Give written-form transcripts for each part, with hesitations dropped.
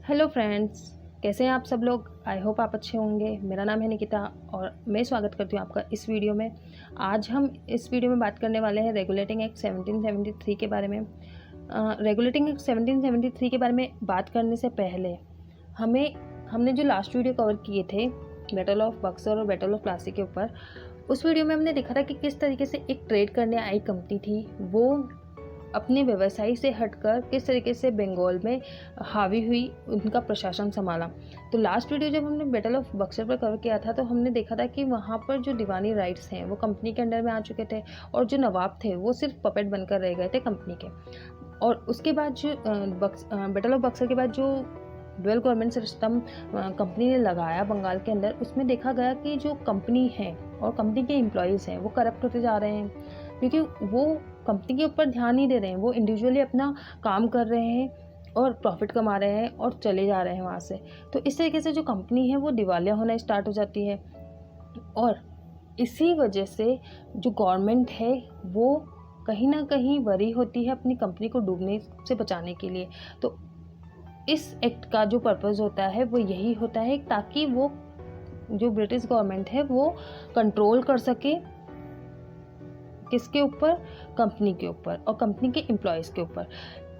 Hello friends, कैसे हैं आप सब लोग। आई होप आप अच्छे होंगे। मेरा नाम है निकिता और मैं स्वागत करती हूँ आपका इस वीडियो में। आज हम इस वीडियो में बात करने वाले हैं रेगुलेटिंग एक्ट 1773 के बारे में। रेगुलेटिंग एक्ट 1773 के बारे में बात करने से पहले हमने जो लास्ट वीडियो कवर किए थे बैटल ऑफ बक्सर और बैटल ऑफ प्लासी के ऊपर, उस वीडियो में हमने देखा था कि किस तरीके से एक ट्रेड करने आई कंपनी थी वो अपने व्यवसाय से हटकर किस तरीके से बंगाल में हावी हुई, उनका प्रशासन संभाला। तो लास्ट वीडियो जब हमने बैटल ऑफ बक्सर पर कवर किया था तो हमने देखा था कि वहाँ पर जो दीवानी राइट्स हैं वो कंपनी के अंडर में आ चुके थे और जो नवाब थे वो सिर्फ पपेट बनकर रह गए थे कंपनी के। और उसके बाद जो बैटल ऑफ बक्सर के बाद जो डुअल गवर्नमेंट सिस्टम कंपनी ने लगाया बंगाल के अंदर, उसमें देखा गया कि जो कंपनी है और कंपनी के एम्प्लॉयज़ हैं वो करप्ट होते जा रहे हैं, क्योंकि वो कंपनी के ऊपर ध्यान नहीं दे रहे हैं। वो इंडिविजुअली अपना काम कर रहे हैं और प्रॉफिट कमा रहे हैं और चले जा रहे हैं वहाँ से। तो इस तरीके से जो कंपनी है वो दिवालिया होना स्टार्ट हो जाती है और इसी वजह से जो गवर्नमेंट है वो कहीं ना कहीं वरी होती है अपनी कंपनी को डूबने से बचाने के लिए। तो इस एक्ट का जो पर्पज़ होता है वो यही होता है ताकि वो जो ब्रिटिश गवर्नमेंट है वो कंट्रोल कर सके किसके ऊपर, कंपनी के ऊपर और कंपनी के एम्प्लॉयज़ के ऊपर।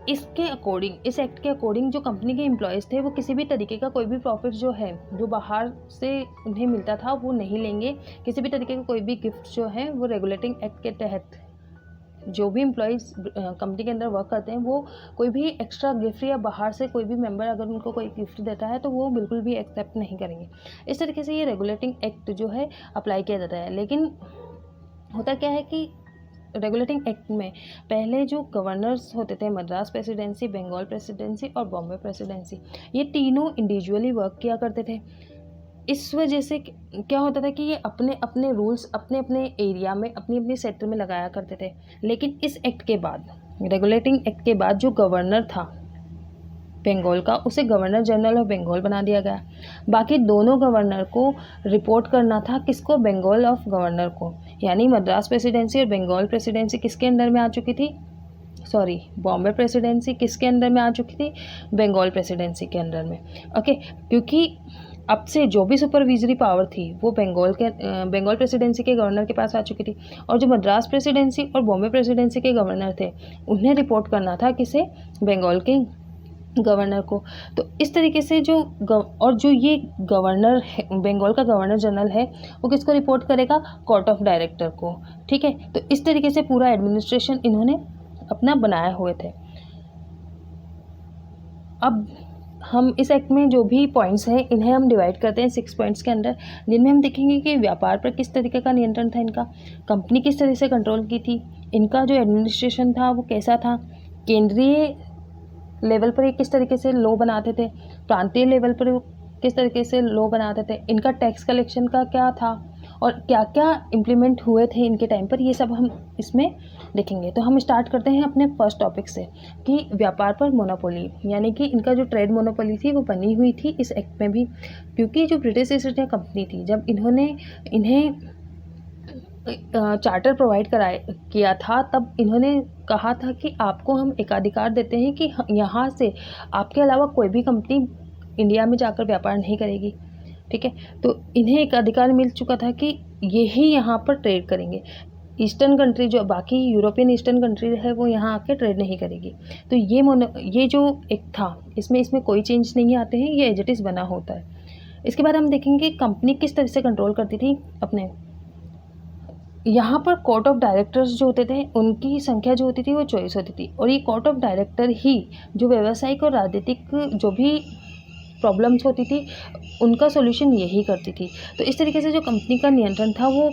इसके अकॉर्डिंग, इस एक्ट के अकॉर्डिंग जो कंपनी के एम्प्लॉयज़ थे वो किसी भी तरीके का कोई भी प्रॉफिट जो है जो बाहर से उन्हें मिलता था वो नहीं लेंगे। किसी भी तरीके का कोई भी गिफ्ट जो है वो रेगुलेटिंग एक्ट के तहत जो भी एम्प्लॉयज़ कंपनी के अंदर वर्क करते हैं वो कोई भी एक्स्ट्रा गिफ्ट या बाहर से कोई भी मेंबर अगर उनको कोई गिफ्ट देता है तो वो बिल्कुल भी एक्सेप्ट नहीं करेंगे। इस तरीके से ये रेगुलेटिंग एक्ट जो है अप्लाई किया जाता है। लेकिन होता क्या है कि रेगुलेटिंग एक्ट में पहले जो गवर्नर्स होते थे, मद्रास प्रेसिडेंसी, बंगाल प्रेसिडेंसी और बॉम्बे प्रेसिडेंसी, ये तीनों इंडिविजुअली वर्क किया करते थे। इस वजह से क्या होता था कि ये अपने अपने रूल्स अपने अपने एरिया में अपनी अपनी सेक्टर में लगाया करते थे। लेकिन इस एक्ट के बाद, रेगुलेटिंग एक्ट के बाद, जो गवर्नर था बंगाल का उसे गवर्नर जनरल ऑफ बंगाल बना दिया गया। बाकी दोनों गवर्नर को रिपोर्ट करना था किसको, बंगाल ऑफ गवर्नर को। यानी मद्रास प्रेसिडेंसी और बंगाल प्रेसिडेंसी किसके अंडर में आ चुकी थी, बॉम्बे प्रेसिडेंसी किसके अंडर में आ चुकी थी, बंगाल प्रेसिडेंसी के अंडर में। ओके, क्योंकि अब से जो भी सुपरविजरी पावर थी वो बंगाल प्रेसिडेंसी के गवर्नर के पास आ चुकी थी और जो मद्रास प्रेसिडेंसी और बॉम्बे प्रेसिडेंसी के गवर्नर थे उन्हें रिपोर्ट करना था किसे, बंगाल के गवर्नर को। तो इस तरीके से और जो ये गवर्नर है, बंगाल का गवर्नर जनरल है, वो किसको रिपोर्ट करेगा, कोर्ट ऑफ डायरेक्टर को। ठीक है, तो इस तरीके से पूरा एडमिनिस्ट्रेशन इन्होंने अपना बनाए हुए थे। अब हम इस एक्ट में जो भी पॉइंट्स हैं इन्हें हम डिवाइड करते हैं 6 पॉइंट्स के अंदर, जिनमें हम देखेंगे कि व्यापार पर किस तरीके का नियंत्रण था इनका, कंपनी किस तरह से कंट्रोल की थी, इनका जो एडमिनिस्ट्रेशन था वो कैसा था, केंद्रीय लेवल पर ये किस तरीके से लॉ बनाते थे, प्रांतीय लेवल पर किस तरीके से लॉ बनाते थे, इनका टैक्स कलेक्शन का क्या था और क्या क्या इम्प्लीमेंट हुए थे इनके टाइम पर, ये सब हम इसमें देखेंगे। तो हम स्टार्ट करते हैं अपने फर्स्ट टॉपिक से कि व्यापार पर मोनोपोली, यानी कि इनका जो ट्रेड मोनोपोली थी वो बनी हुई थी इस एक्ट में भी। क्योंकि जो ब्रिटिश ईस्ट इंडिया कंपनी थी, जब इन्हें चार्टर प्रोवाइड किया था तब इन्होंने कहा था कि आपको हम एकाधिकार देते हैं कि यहाँ से आपके अलावा कोई भी कंपनी इंडिया में जाकर व्यापार नहीं करेगी। ठीक है, तो इन्हें एक अधिकार मिल चुका था कि यही यहाँ पर ट्रेड करेंगे। ईस्टर्न कंट्री, जो बाकी यूरोपियन ईस्टर्न कंट्री है, वो यहाँ आके ट्रेड नहीं करेगी। तो ये जो एक था इसमें कोई चेंज नहीं आते हैं, ये एज इट इज़ बना होता है। इसके बाद हम देखेंगे कंपनी किस तरह से कंट्रोल करती थी अपने। यहाँ पर कोर्ट ऑफ डायरेक्टर्स जो होते थे उनकी संख्या जो होती थी वो 24 होती थी और ये कोर्ट ऑफ डायरेक्टर ही जो व्यावसायिक और राजनीतिक जो भी प्रॉब्लम्स होती थी उनका सॉल्यूशन यही करती थी। तो इस तरीके से जो कंपनी का नियंत्रण था वो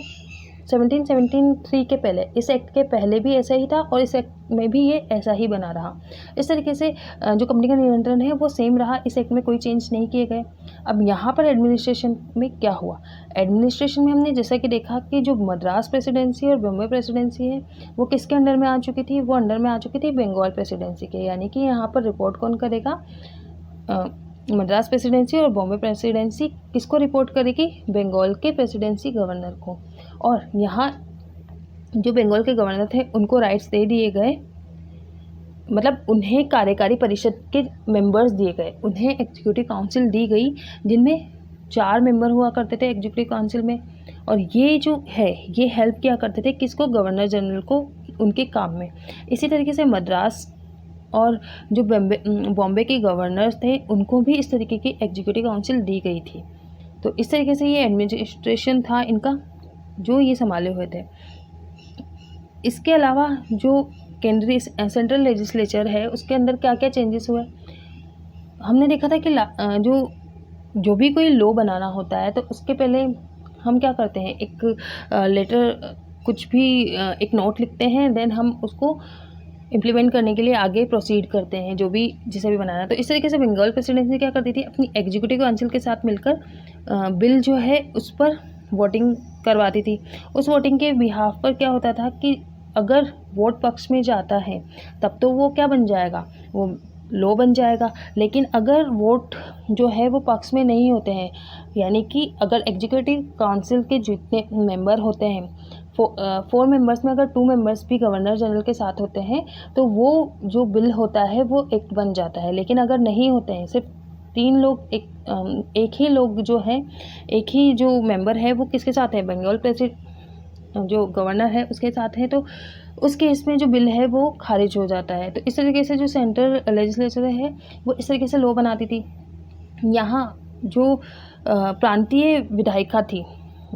1773 के पहले, इस एक्ट के पहले भी ऐसा ही था और इस एक्ट में भी ये ऐसा ही बना रहा। इस तरीके से जो कंपनी का नियंत्रण है वो सेम रहा, इस एक्ट में कोई चेंज नहीं किए गए। अब यहाँ पर एडमिनिस्ट्रेशन में क्या हुआ, एडमिनिस्ट्रेशन में हमने जैसा कि देखा कि जो मद्रास प्रेसिडेंसी और बॉम्बे प्रेसिडेंसी है वो किसके अंडर में आ चुकी थी, वो अंडर में आ चुकी थी बंगाल प्रेसिडेंसी के। यानी कि यहाँ पर रिपोर्ट कौन करेगा, मद्रास प्रेसिडेंसी और बॉम्बे प्रेसिडेंसी किसको रिपोर्ट करेगी, बंगाल के प्रेसिडेंसी गवर्नर को। और यहाँ जो बंगाल के गवर्नर थे उनको राइट्स दे दिए गए मतलब उन्हें कार्यकारी परिषद के मेंबर्स दिए गए, उन्हें एग्जीक्यूटिव काउंसिल दी गई जिनमें 4 मेंबर हुआ करते थे एग्जीक्यूटिव काउंसिल में। और ये जो है ये हेल्प किया करते थे किसको, गवर्नर जनरल को उनके काम में। इसी तरीके से मद्रास और जो बॉम्बे के गवर्नर्स थे उनको भी इस तरीके की एग्जीक्यूटिव काउंसिल दी गई थी। तो इस तरीके से ये एडमिनिस्ट्रेशन था इनका जो ये संभाले हुए थे। इसके अलावा जो केंद्रीय सेंट्रल लेजिस्लेचर है उसके अंदर क्या क्या चेंजेस हुए, हमने देखा था कि जो भी कोई लॉ बनाना होता है तो उसके पहले हम क्या करते हैं, एक लेटर कुछ भी एक नोट लिखते हैं, देन हम उसको इम्प्लीमेंट करने के लिए आगे प्रोसीड करते हैं जो भी जिसे भी बनाना है। तो इस तरीके से बंगाल प्रेसिडेंसी क्या करती थी, अपनी एग्जीक्यूटिव काउंसिल के साथ मिलकर बिल जो है उस पर वोटिंग करवाती थी। उस वोटिंग के बिहाफ पर क्या होता था कि अगर वोट पक्ष में जाता है तब तो वो क्या बन जाएगा, वो लॉ बन जाएगा। लेकिन अगर वोट जो है वो पक्ष में नहीं होते हैं, यानी कि अगर एग्जीक्यूटिव काउंसिल के जितने मेंबर होते हैं 4 मेंबर्स में अगर 2 मेंबर्स भी गवर्नर जनरल के साथ होते हैं तो वो जो बिल होता है वो एक्ट बन जाता है। लेकिन अगर नहीं होते हैं, सिर्फ 3 लोग एक ही लोग जो है, एक ही जो मेंबर है वो किसके साथ है, बंगाल प्रेसिडेंट जो गवर्नर है उसके साथ है, तो उस केस में जो बिल है वो खारिज हो जाता है। तो इस तरीके से जो सेंट्रल लेजिस्लेचर है वो इस तरीके से लॉ बनाती थी। यहाँ जो प्रांतीय विधायिका थी,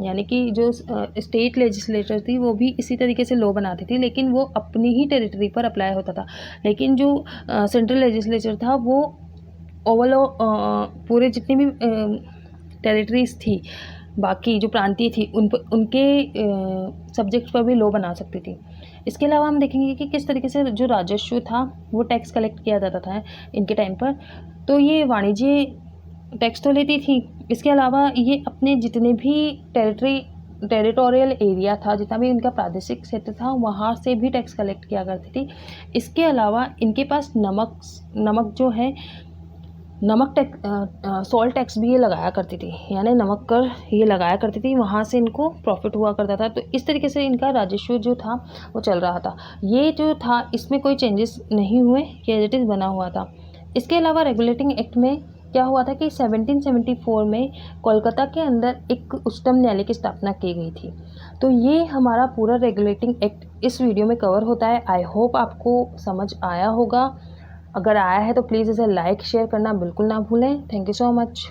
यानी कि जो स्टेट लेजिस्लेचर थी, वो भी इसी तरीके से लॉ बनाती थी, लेकिन वो अपनी ही टेरिटरी पर अप्लाई होता था। लेकिन जो सेंट्रल लेजिस्लेचर था वो ओवरऑल पूरे जितनी भी टेरिटरीज थी, बाकी जो प्रांतीय थी उनके सब्जेक्ट पर भी लॉ बना सकती थी। इसके अलावा हम देखेंगे कि किस तरीके से जो राजस्व था वो टैक्स कलेक्ट किया जाता था इनके टाइम पर। तो ये वाणिज्य टैक्स तो लेती थी, इसके अलावा ये अपने जितने भी टेरिटोरियल एरिया था, जितना भी इनका प्रादेशिक क्षेत्र था, वहाँ से भी टैक्स कलेक्ट किया करती थी। इसके अलावा इनके पास नमक जो है, नमक टैक्स सॉल्ट टैक्स भी ये लगाया करती थी, यानी नमक कर ये लगाया करती थी, वहाँ से इनको प्रॉफिट हुआ करता था। तो इस तरीके से इनका राजस्व जो था वो चल रहा था। ये जो था इसमें कोई चेंजेस नहीं हुए, ये एज इट इज़ बना हुआ था। इसके अलावा रेगुलेटिंग एक्ट में क्या हुआ था कि 1774 में कोलकाता के अंदर एक उच्चतम न्यायालय की स्थापना की गई थी। तो ये हमारा पूरा रेगुलेटिंग एक्ट इस वीडियो में कवर होता है। आई होप आपको समझ आया होगा। अगर आया है तो प्लीज़ इसे लाइक शेयर करना बिल्कुल ना भूलें। Thank you so much.